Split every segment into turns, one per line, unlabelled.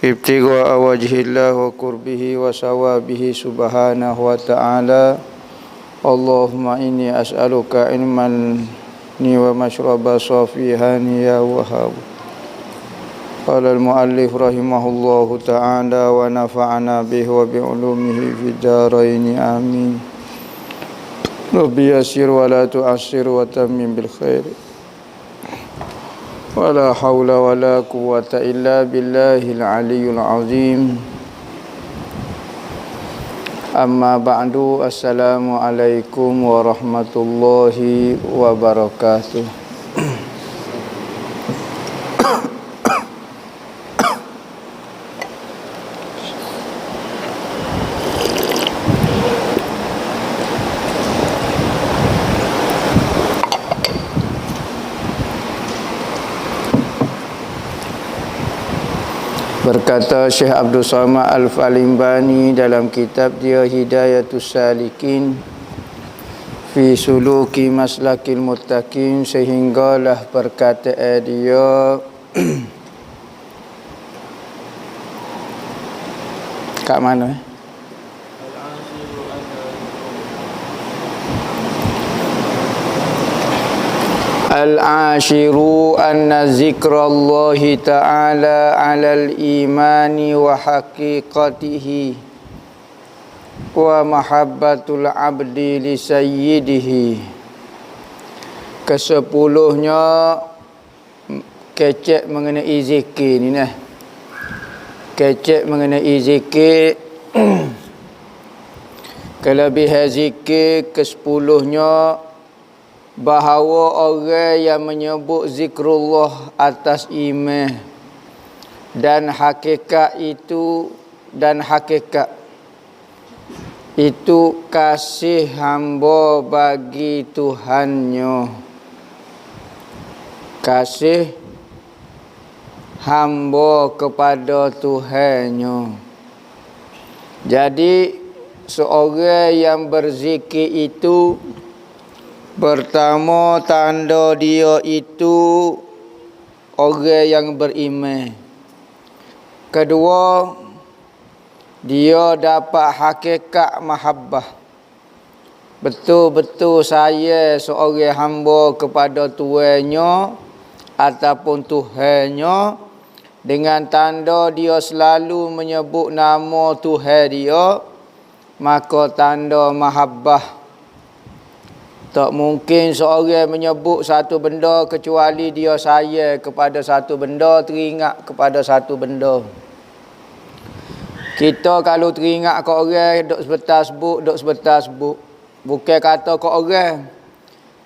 Ibtigha'a wajhillah wa qurbihi wa sawabihi subhanahu wa ta'ala. Allahumma inni as'aluka ilman ni wa mashraba safihani ya wahhab. Qala al-muallif rahimahullahu ta'ala wa nafa'ana bihi wa bi'ulumihi fid dharain amin. Rabbi yassir wa la tu'assir wa tammim bil khair. Wala haula wala quwwata illa billahil aliyyil azim. Amma ba'du, assalamu alaikum warahmatullahi wabarakatuh. Berkata Syekh Abdul Samad Al-Falimbani dalam kitab dia Hidayatus Salikin fi suluki maslakil muttaqin, sehinggalah perkataan dia kat mana? Al-ashiru anna zikrallahi ta'ala alal imani wa haqiqatihi wa mahabbatul abdi li sayyidihi. Kesepuluhnya kecek mengenai zikir ni nah. Kecek mengenai zikir. Kelebihan zikir kesepuluhnya bahawa orang yang menyebut zikrullah atas iman dan hakikat itu kasih hamba bagi Tuhannya. Kasih hamba kepada Tuhannya. Jadi seorang yang berzikir itu, pertama, tanda dia itu orang yang beriman. Kedua, dia dapat hakikat mahabbah. Betul-betul saya seorang hamba kepada Tuhannya ataupun Tuhannya, dengan tanda dia selalu menyebut nama Tuhan dia, maka tanda mahabbah. Tak mungkin seorang menyebut satu benda kecuali dia sayang kepada satu benda, teringat kepada satu benda. Kita kalau teringat ke orang, duk sebetar sebut. Bukan kata ke orang.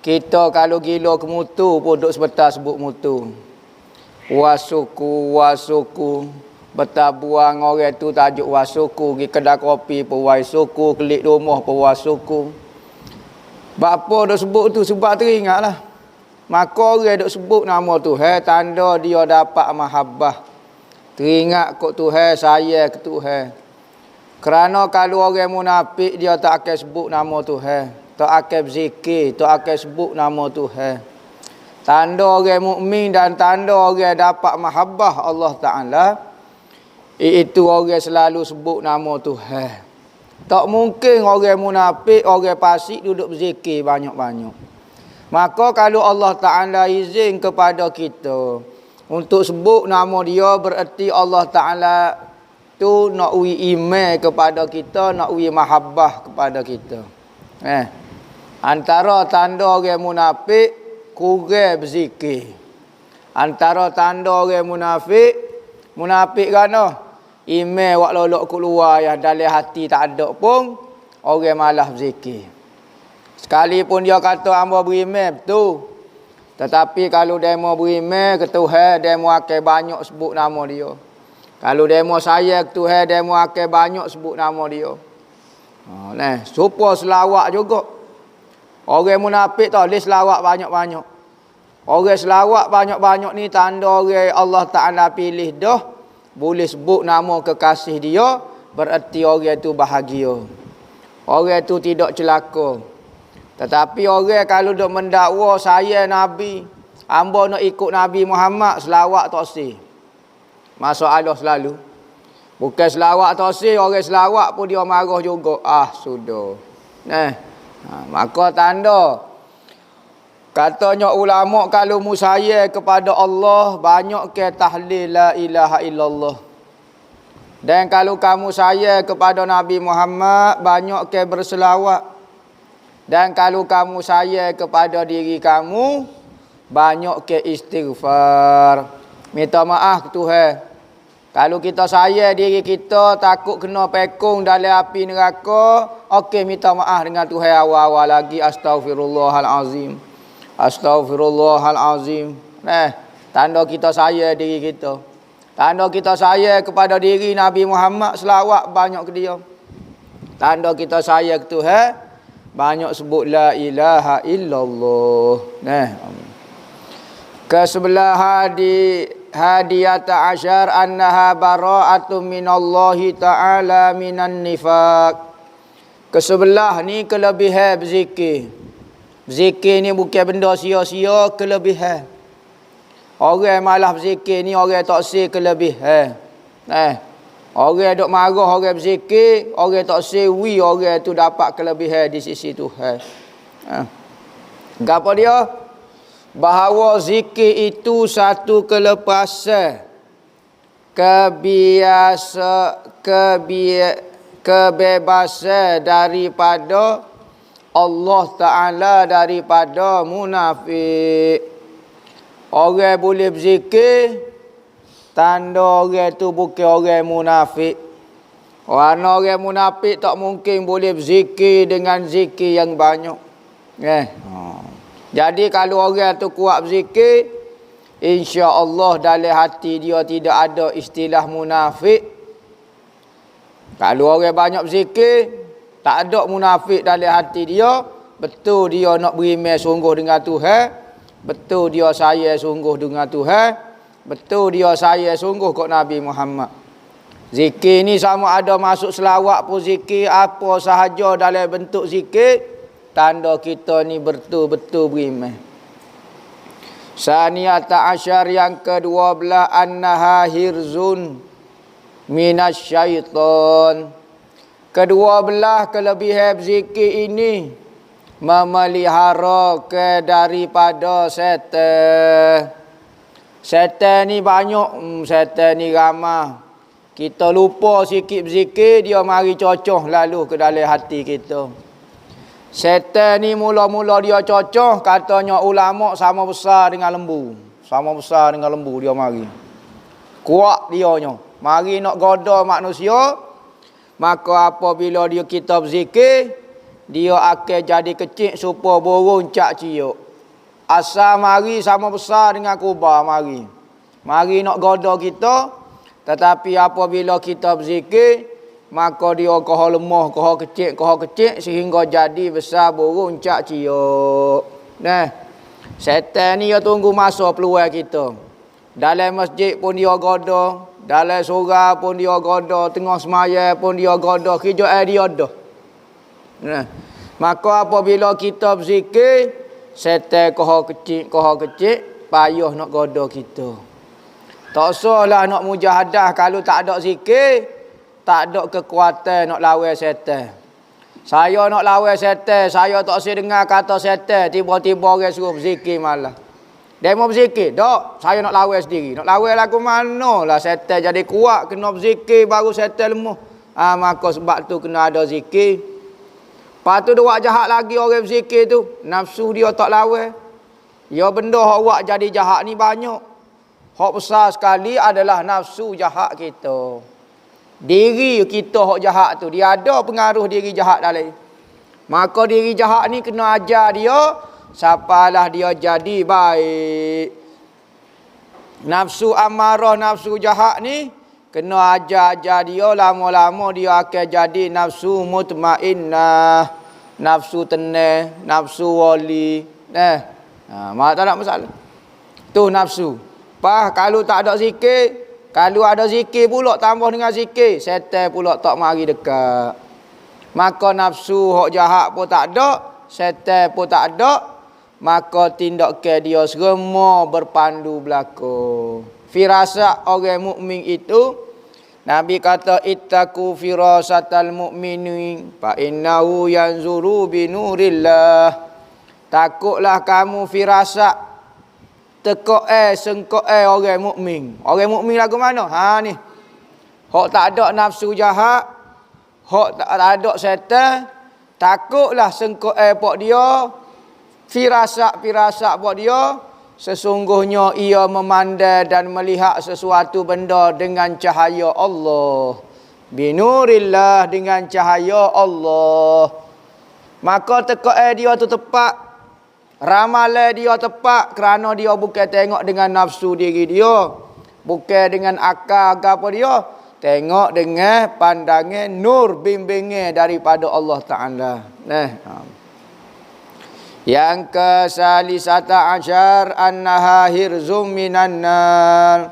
Kita kalau gila ke mutu pun duk sebetar sebut mutu. Wasuku. Bertabuang orang tu tajuk wasuku. Pergi kedai kopi pun wasuku. Kelik rumah pun wasuku. Bapa dok sebut tu sebab teringatlah. Maka orang dok sebut nama Tuhan, tanda dia dapat mahabbah. Teringat kok Tuhan, sayang ke Tuhan. Kerana kalau orang munafik dia tak akan sebut nama Tuhan, tak akan berzikir, tak akan sebut nama Tuhan. Tanda orang mukmin dan tanda orang dapat mahabbah Allah Taala, iaitu orang selalu sebut nama Tuhan. Tak mungkin orang munafik, orang fasik duduk berzikir banyak-banyak. Maka kalau Allah Ta'ala izin kepada kita untuk sebut nama dia, bererti Allah Ta'ala tu nak uji iman kepada kita, nak uji mahabbah kepada kita. Antara tanda orang munafik, kurang berzikir. Antara tanda orang munafik kan? Iman wak lolok keluar yang dalam hati tak ada pun, orang malah berzikir. Sekalipun dia kata hamba beriman, betul. Tetapi kalau demo beriman ke Tuhan, demo akan banyak sebut nama dia. Kalau demo sayang ke Tuhan, demo akan banyak sebut nama dia. Supaya selawat juga. Orang munafik tak boleh selawat banyak-banyak. Orang selawat banyak-banyak ni tanda orang Allah Ta'ala pilih dah. Boleh sebut nama kekasih dia, bererti orang itu bahagia. Orang itu tidak celaka. Tetapi orang kalau duk mendakwa saya Nabi, hamba nak ikut Nabi Muhammad, selawat tak sih. Masalah selalu. Bukan selawat tak sih, orang selawat pun dia marah juga. Sudah. Maka tanda katanya ulama kalau musaya kepada Allah banyak ke tahlil la ilaha illallah. Dan kalau kamu saya kepada Nabi Muhammad banyak ke berselawat. Dan kalau kamu saya kepada diri kamu banyak ke istighfar. Minta maaf ke Tuhan. Kalau kita saya diri kita takut kena pekung dalam api neraka, okey minta maaf dengan Tuhan awal-awal lagi. Astaghfirullahalazim. Astaghfirullahalazim. Tanda kita saya diri kita. Tanda kita saya kepada diri Nabi Muhammad, selawat banyak ke dia. Tanda kita saya ke Tuhan, banyak sebut la ilaha illallah. Kesebelah hadiyata asyar annaha bara'atun minallahi ta'ala minan nifaq. Kesebelah ni kelebihan berzikir. Berzikir ni bukan benda sia-sia, kelebihan. Orang malah berzikir ni orang tak sih kelebihan. Orang duk marah orang berzikir, orang tak sewi orang tu dapat kelebihan di sisi Tuhan. Gapo dia? Bahawa zikir itu satu kelepasan kebebasan daripada Allah Ta'ala, daripada munafik. Orang boleh berzikir, tanda orang tu bukan orang munafik. Orang munafik tak mungkin boleh berzikir dengan zikir yang banyak. Jadi kalau orang tu kuat berzikir, insya-Allah dalam hati dia tidak ada istilah munafik. Kalau orang banyak berzikir, tak ada munafik dalam hati dia, betul dia nak beriman sungguh dengan Tuhan. Betul dia saya sungguh dengan Tuhan. Betul dia saya sungguh kat Nabi Muhammad. Zikir ni sama ada masuk selawat pun zikir, apa sahaja dalam bentuk zikir, tanda kita ni betul-betul beriman. Saniyata asyar yang ke-12 annaha hirzun minasyaiton. Kedua belah kelebihan zikir ini memelihara ke daripada setan. Setan ni banyak, setan ni ramah. Kita lupa sikit berzikir, dia mari cocoh lalu ke dalam hati kita. Setan ni mula-mula dia cocoh, katanya ulama sama besar dengan lembu. Sama besar dengan lembu dia mari. Kuat dianya. Mari nak goda manusia, maka apabila dia kita berzikir, dia akan jadi kecil supaya burung cak ciuk. Asal mari sama besar dengan kubah mari. Mari nak goda kita, tetapi apabila kita berzikir, maka dia koh lemah, koh kecil sehingga jadi besar burung cak ciuk. Setan ni dia tunggu masa peluang kita. Dalam masjid pun dia goda, dalam surau pun dia goda, tengah semaya pun dia goda, kerjaan dia dah. Maka apabila kita berzikir, setan koh kecil, payah nak goda kita. Tak usahlah nak mujahadah kalau tak ada zikir, tak ada kekuatan nak lawan setan. Saya nak lawan setan, saya tak usah dengar kata setan, tiba-tiba orang suruh berzikir malah. Dia mau berzikir? Tak, saya nak lawan sendiri. Nak lawan lagu mana lah setan jadi kuat, kena berzikir baru setan lemah. Maka sebab tu kena ada zikir. Lepas tu dia buat jahat lagi orang berzikir tu. Nafsu dia tak lawan. Ya benda hak buat jadi jahat ni banyak. Hak besar sekali adalah nafsu jahat kita. Diri kita hak jahat tu. Dia ada pengaruh diri jahat dalam. Maka diri jahat ni kena ajar dia. Sapalah dia jadi baik. Nafsu amarah, nafsu jahat ni kena ajar-ajar dia, lama-lama dia akan jadi nafsu mutmainnah, nafsu tenang, nafsu wali. Mak tak ada masalah. Tu nafsu. Kalau tak ada zikir, kalau ada zikir pula tambah dengan zikir, setan pula tak mari dekat. Maka nafsu hak jahat pun tak ada, setan pun tak ada, maka tindakan dia semua berpandu belaka. Firasat orang mukmin itu, Nabi kata ittaqu firasatal mu'minin fa innahu yanzuru binurillah. Takutlah kamu firasat sengkoe orang mukmin. Orang mukmin lagu mana? Ha ni. Hak tak ada nafsu jahat, hak tak ada setan, takutlah sengkoe pok dia, firasat pok dia, sesungguhnya ia memandai dan melihat sesuatu benda dengan cahaya Allah. Binurillah, dengan cahaya Allah. Maka tekoe dia tu tepat, ramalan dia tepat, kerana dia bukan tengok dengan nafsu diri dia, bukan dengan akal apa dia, tengok dengan pandangan nur bimbingan daripada Allah Ta'ala. Yang ke-salisata asyar annaha hirzum minan nar.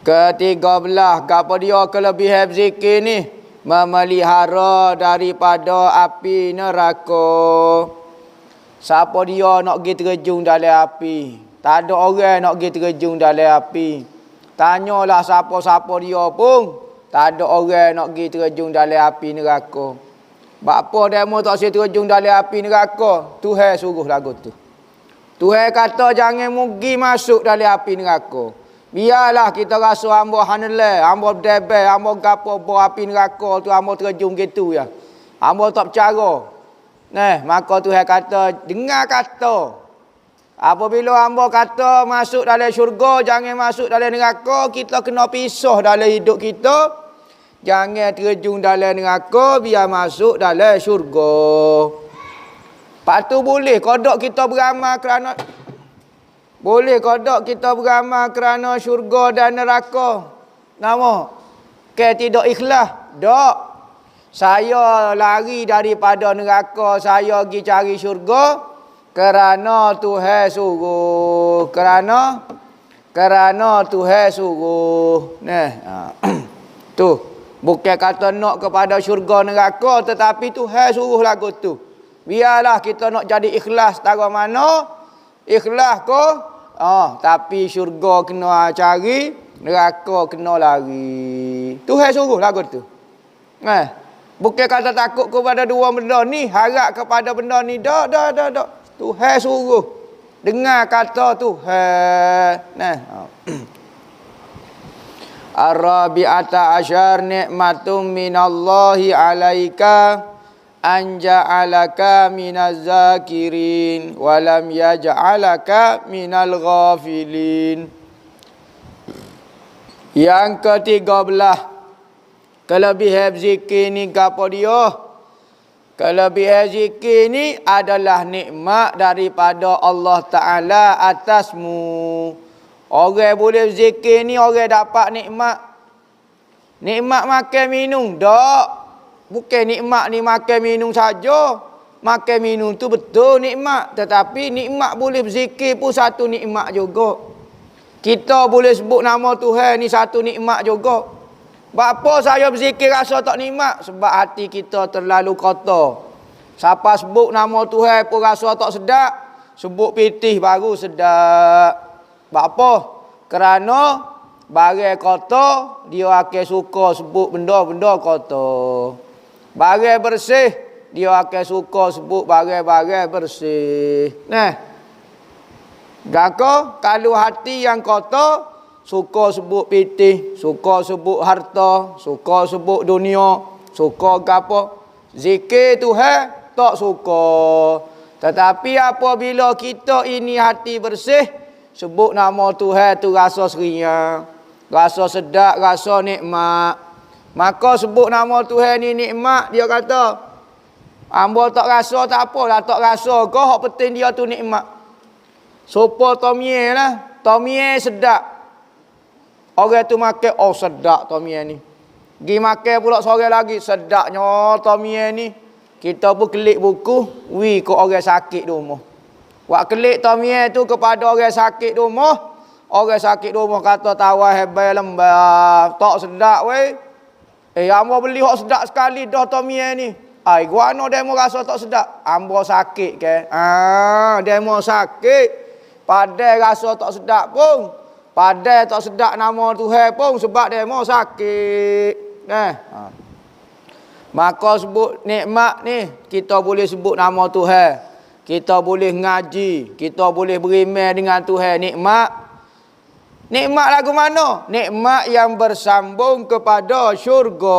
Ke-13, apa dia kelebihan zikir ni? Memelihara daripada api neraka. Siapa dia nak pergi terjun dalam api? Tak ada orang nak pergi terjun dalam api. Tanyalah siapa-siapa dia pun, tak ada orang nak pergi terjun dalam api neraka. Bapa demo tak saya terjun dalam api neraka? Tuhan suruh lagu tu. Tuhan kata jangan mugi masuk dalam api neraka. Biarlah kita rasa hamba hanelai, hamba berdebel, hamba gapo bo api neraka tu, hamba terjun gitu ya. Hamba tak percaya. Maka Tuhan kata, dengar kata. Apabila hamba kata masuk dalam syurga, jangan masuk dalam neraka, kita kena pisah dalam hidup kita. Jangan terjun dalam neraka, biar masuk dalam syurga. Lepas tu boleh kodok kita beramal kerana syurga dan neraka. Nama? Tidak ikhlas. Tak. Saya lari daripada neraka, saya pergi cari syurga. Kerana Tuhan suruh. Kerana Tuhan suruh. Tu. Bukan kata nak kepada syurga neraka, tetapi Tuhan suruh lagu tu. Biarlah kita nak jadi ikhlas tara mana. Ikhlas ko. Tapi syurga kena cari, neraka kena lari. Tuhan suruh lagu tu. Bukan kata takut kepada dua benda ni, harap kepada benda ni. Tak. Tuhan suruh. Dengar kata Tuhan. Ar-rabi'ata asyar ni'matum minallahi alaika an ja'alaka minaz zakirin wa lam yaj'alaka minal ghafilin. Yang ke-13, kelebihan zikir ni apa dia? Kelebihan zikir ni adalah nikmat daripada Allah Ta'ala atasmu. Orang boleh zikir ni, orang dapat nikmat. Nikmat makan minum, tak. Bukan nikmat ni makan minum saja. Makan minum tu betul nikmat. Tetapi nikmat boleh berzikir pun satu nikmat juga. Kita boleh sebut nama Tuhan ni satu nikmat juga. Bapa saya berzikir rasa tak nikmat? Sebab hati kita terlalu kotor. Siapa sebut nama Tuhan pun rasa tak sedap. Sebut pitih baru sedap. Bapa? Kerana barang kotor, dia akan suka sebut benda-benda kotor. Barang bersih, dia akan suka sebut barang-barang bersih. Kalau hati yang kotor, suka sebut pitih, suka sebut harta, suka sebut dunia, suka apa? Zikir Tuhan tak suka. Tetapi apabila kita ini hati bersih, sebut nama Tuhan tu rasa seria, rasa sedap, rasa nikmat. Maka sebut nama Tuhan ni nikmat, dia kata, hamba tak rasa tak apalah, tak rasa kau hak penting dia tu nikmat. Sopo tomie lah, tomie sedap. Orang tu makan, oh sedap tomie ni. Gi makan pula sore lagi, sedapnya tomie ni. Kita pun kelik buku, ke orang sakit di rumah. Wak kelik tomie tu kepada orang sakit di rumah. Orang sakit di rumah kata tawar hebat lembab, tak sedap weh. Hamba beli hak sedap sekali dah tomie ni. Ai guano demo rasa tak sedap. Ambo sakit ke? Demo sakit. Padai rasa tak sedap pun. Padai tak sedap nama Tuhan pun sebab demo sakit. Maka sebut nikmat ni, kita boleh sebut nama Tuhan. Kita boleh ngaji, kita boleh beriman dengan Tuhan. Nikmat lagu mana? Nikmat yang bersambung kepada syurga.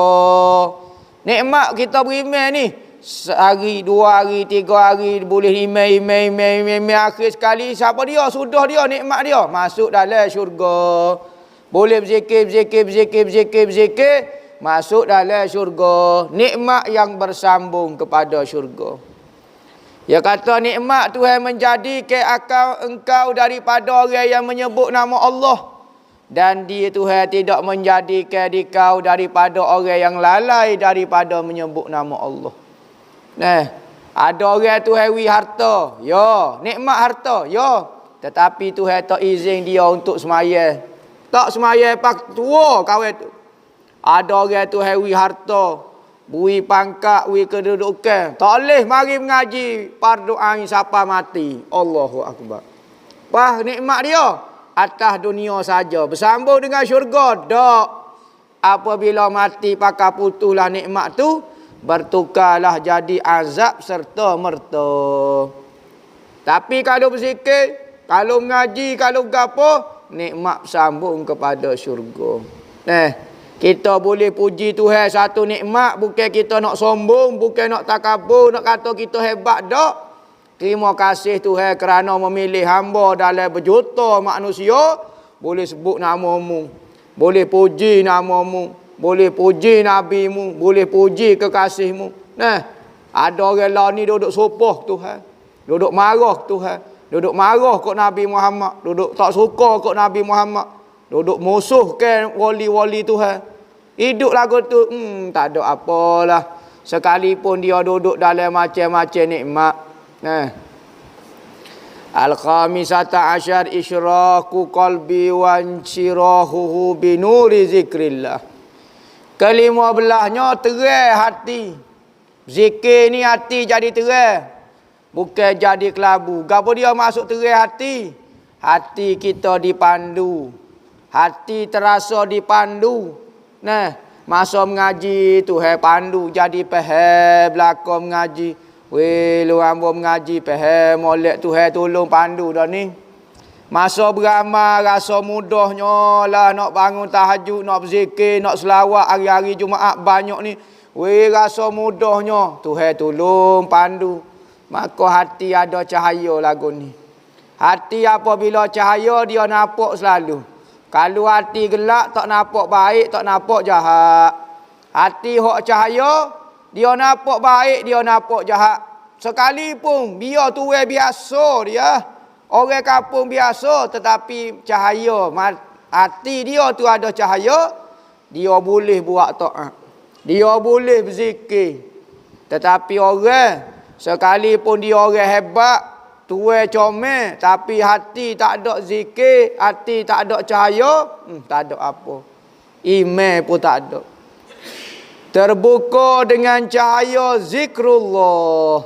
Nikmat kita beriman ni, sehari, 2 hari, 3 hari boleh imej akhir sekali siapa dia? Sudah dia nikmat dia masuk dalam syurga. Boleh berzikir, masuk dalam syurga. Nikmat yang bersambung kepada syurga. Dia kata nikmat Tuhan menjadikan engkau daripada orang yang menyebut nama Allah. Dan dia Tuhan tidak menjadikan kau daripada orang yang lalai daripada menyebut nama Allah. Ada orang Tuhan wi harta. Ya, nikmat harta. Ya. Tetapi Tuhan tak izin dia untuk semaya. Tak semaya pak tua kawan tu. Ada orang Tuhan wi harta. Bui pangkat, wi kedudukan. Tak boleh mari mengaji fardu ain siapa mati. Allahu akbar. Wah, nikmat dia atas dunia saja. Bersambung dengan syurga. Tak. Apabila mati pakai putuslah nikmat tu, bertukarlah jadi azab serta merta. Tapi kalau berzikir, kalau mengaji, kalau gapo, nikmat bersambung kepada syurga. Kita boleh puji Tuhan satu nikmat, bukan kita nak sombong, bukan nak takabur, nak kata kita hebat, tak. Terima kasih Tuhan kerana memilih hamba dalam berjuta manusia. Boleh sebut namamu, boleh puji namamu, boleh puji nabimu, boleh puji kekasihmu. Ada orang lain ni duduk sopoh Tuhan, duduk marah Tuhan, duduk marah kok Nabi Muhammad, duduk tak suka kok Nabi Muhammad, duduk musuh ke wali-wali Tuhan. Hidup lagu tu tak ada apalah. Sekalipun dia duduk dalam macam-macam nikmat. Al-khamisata asyar isyraku qalbi wa insyirahuhu binuri zikrillah. Ke-15nya terang hati. Zikir ni hati jadi terang, bukan jadi kelabu. Gapo dia masuk terang hati? Hati kita dipandu. Hati terasa dipandu. Masa mengaji Tuhan pandu jadi faham belakang mengaji. Weh, lu hamba mengaji faham molek Tuhan tolong pandu dah ni. Masa beramal rasa mudahnya lah nak bangun tahajud, nak berzikir, nak selawat hari-hari Jumaat banyak ni. Weh, rasa mudahnya Tuhan tolong pandu. Maka hati ada cahaya lagu ni. Hati apabila cahaya dia nampak selalu. Kalau hati gelap tak nampak baik, tak nampak jahat. Hati hok cahaya, dia nampak baik, dia nampak jahat. Sekalipun biar tuai biasa dia, orang kampung biasa, tetapi cahaya hati dia tu ada cahaya, dia boleh buat taat. Dia boleh berzikir. Tetapi orang sekalipun dia orang hebat, tuai comel, tapi hati tak ada zikir, hati tak ada cahaya, tak ada apa. Iman pun tak ada. Terbuka dengan cahaya zikrullah.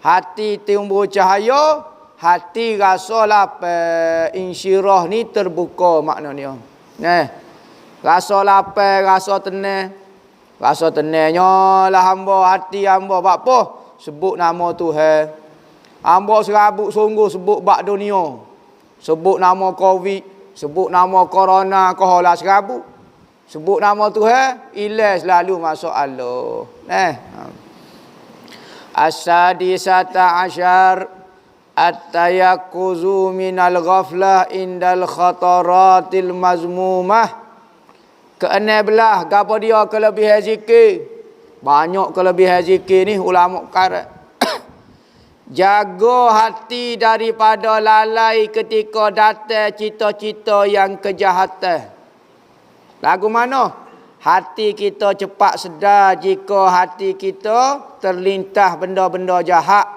Hati timbul cahaya, hati rasa lapar. Insyirah ni terbuka maknanya. Rasa lapar, rasa tenang. Rasa tenangnya lah hamba, hati hamba. Buat apa? Sebut nama Tuhan. Hamba serabut sungguh sebut bak dunia. Sebut nama Covid, sebut nama corona, koholah serabut. Sebut nama Tuhan, ilah selalu masuk Allah. As-sadisata asyar at-tayakkuzu minal ghaflah indal khataratil mazmumah. Ke-16, gapo dia kelebihan zikir? Banyak kelebihan zikir ni ulama karat. Jaga hati daripada lalai ketika datang cita-cita yang kejahatan. Lagu mana? Hati kita cepat sedar jika hati kita terlintas benda-benda jahat.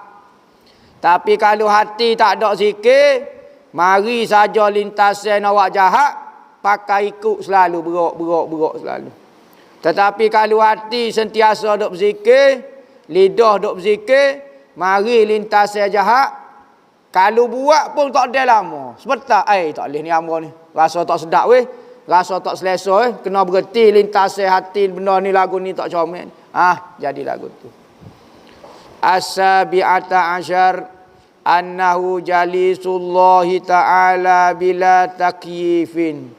Tapi kalau hati tak ada zikir, mari saja lintasan awak jahat, pakai ikut selalu, berok selalu. Tetapi kalau hati sentiasa duk berzikir, lidah duk berzikir, mari lintas jahat. Kalau buat pun tak ada lama. Sebentar, tak boleh ni hamba ni. Rasa tak sedap weh. Rasa tak selesa weh. Kena berhenti lintas hati benda ni, lagu ni tak comel. Jadi lagu tu. As-sabi'ata asyar annahu jalisullahi ta'ala bila takyifin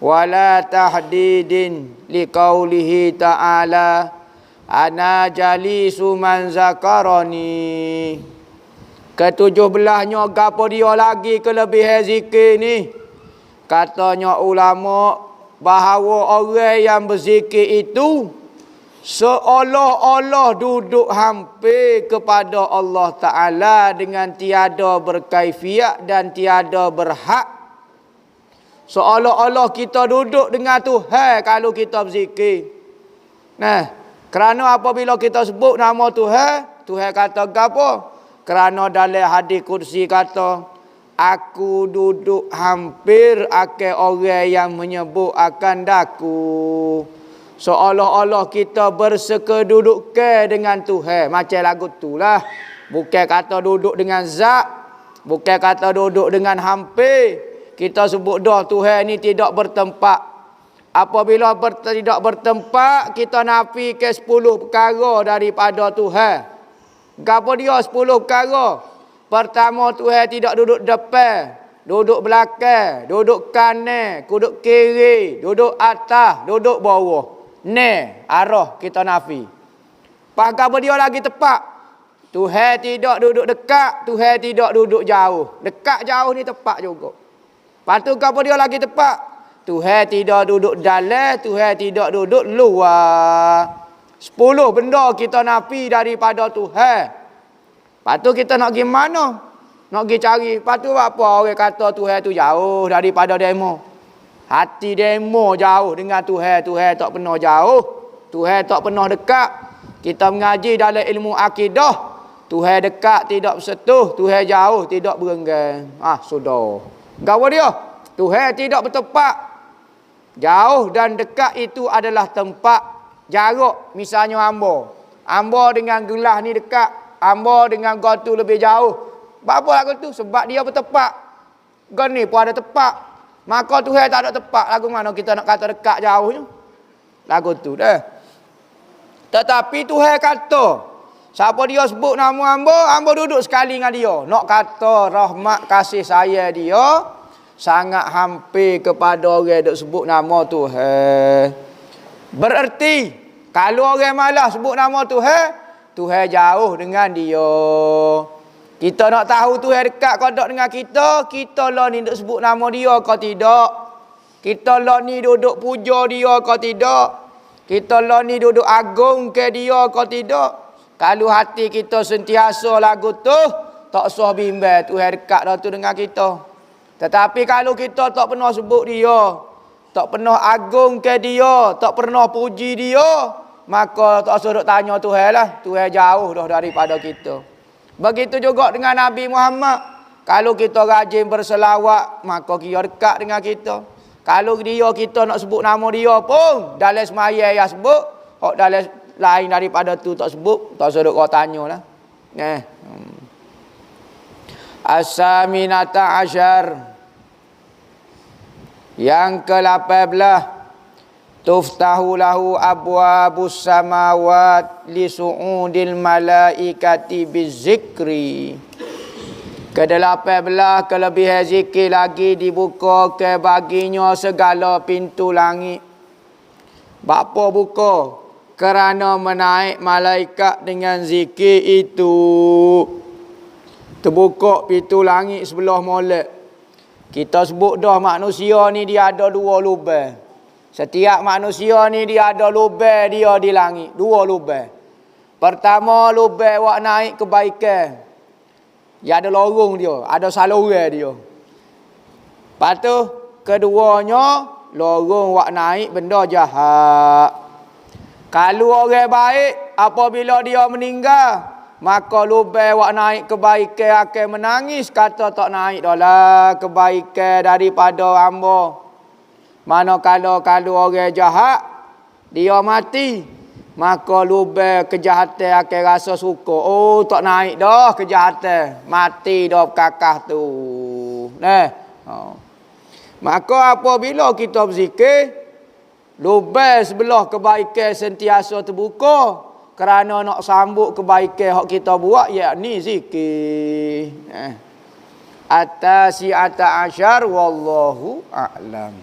wala tahdidin liqaulihi ta'ala ana jalisu man zakarani. Ke-17-nya gapo dia lagi kelebihan zikir ni? Katanya ulama bahawa orang yang berzikir itu seolah-olah duduk hampir kepada Allah Ta'ala dengan tiada berkaifiat dan tiada berhak. Seolah-olah kita duduk dengan Tuhan kalau kita berzikir. Nah, kerana apabila kita sebut nama Tuhan, Tuhan kata apa? Kerana dalam hadis kursi kata, aku duduk hampir akan orang yang menyebut akan daku. Seolah-olah kita bersekedudukan dengan Tuhan. Macam lagu tu lah. Bukan kata duduk dengan zat. Bukan kata duduk dengan hampir. Kita sebut dah Tuhan ni tidak bertempat. Apabila tidak bertempat, kita nafi ke 10 perkara daripada Tuhan. Gapo dia 10 perkara? Pertama, Tuhan tidak duduk depan, duduk belakang, duduk kanan, duduk kiri, duduk atas, duduk bawah. Arah kita nafi. Apa dia lagi tepat? Tuhan tidak duduk dekat, Tuhan tidak duduk jauh. Dekat jauh ni tepat juga. Lepas tu apa dia lagi tepat? Tuhan tidak duduk dalam, Tuhan tidak duduk luar. 10 benda kita nafi daripada Tuhan. Lepas tu kita nak pergi mana? Nak pergi cari. Lepas tu apa orang kata Tuhan tu jauh daripada demo? Hati demo jauh dengan Tuhan. Tuhan tak pernah jauh. Tuhan tak pernah dekat. Kita mengaji dalam ilmu akidah. Tuhan dekat tidak bersetuh. Tuhan jauh tidak berenggang. Sudah. Gawa dia? Tuhan tidak bertempat. Jauh dan dekat itu adalah tempat. Jarak. Misalnya hamba. Hamba dengan gelas ni dekat. Hamba dengan gotu lebih jauh. Apa lagu tu? Sebab dia bertempat. Gon ni pun ada tempat. Maka Tuhan tak ada tempat. Lagu mana kita nak kata dekat jauhnya? Lagu tu dah. Tetapi Tuhan kata, siapa dia sebut nama hamba, hamba duduk sekali dengan dia. Nak kata rahmat kasih sayang dia sangat hampir kepada orang yang sebut nama Tuhan. Bererti kalau orang malas sebut nama Tuhan, Tuhan jauh dengan dia. Kita nak tahu Tuhan dekat kau tak dengan kita, kita lah ni duk sebut nama dia kau tidak. Kita lah ni duduk puja dia kau tidak. Kita lah ni duduk agung ke dia kau tidak. Kalau hati kita sentiasa lagu tu, tak usah bimbang Tuhan dekat dah tu dengan kita. Tetapi kalau kita tak pernah sebut dia, tak pernah agung ke dia, tak pernah puji dia, maka tak usah duk tanya Tuhan lah. Tuhan jauh dah daripada kita. Begitu juga dengan Nabi Muhammad. Kalau kita rajin berselawat, maka dia dekat dengan kita. Kalau dia kita nak sebut nama dia pun, dalam semaya yang sebut, dalam lain daripada tu tak sebut, tak usah duk kau tanya lah. As-saminata asyar. Yang ke-18. Tuftahu lahu abwabus samawat li su'udil malaikati bizikri. Ke-18 kelebihan zikir lagi dibuka ke baginya segala pintu langit. Bapa buka? Kerana menaik malaikat dengan zikir itu. Terbuka pintu langit sebelah molek. Kita sebut dah manusia ni dia ada 2 lubang. Setiap manusia ni dia ada lubang dia di langit. 2 lubang. Pertama lubang wak naik kebaikan. Dia ada lorong dia. Ada saluran dia. Lepas tu keduanya lorong wak naik benda jahat. Kalau orang baik apabila dia meninggal, maka lubang wak naik kebaikan akan menangis. Kata tak naik dah lah kebaikan daripada hamba. Manakala kalau orang jahat, dia mati. maka lubang kejahatan akan rasa suka. Oh, tak naik dah kejahatan. Mati dah kakah tu. Nah. Oh. Maka apabila kita berzikir, lubang sebelah kebaikan sentiasa terbuka kerana nak sambut kebaikan hak kita buat, yakni zikir. Atasi'ata asyar wallahu a'lam.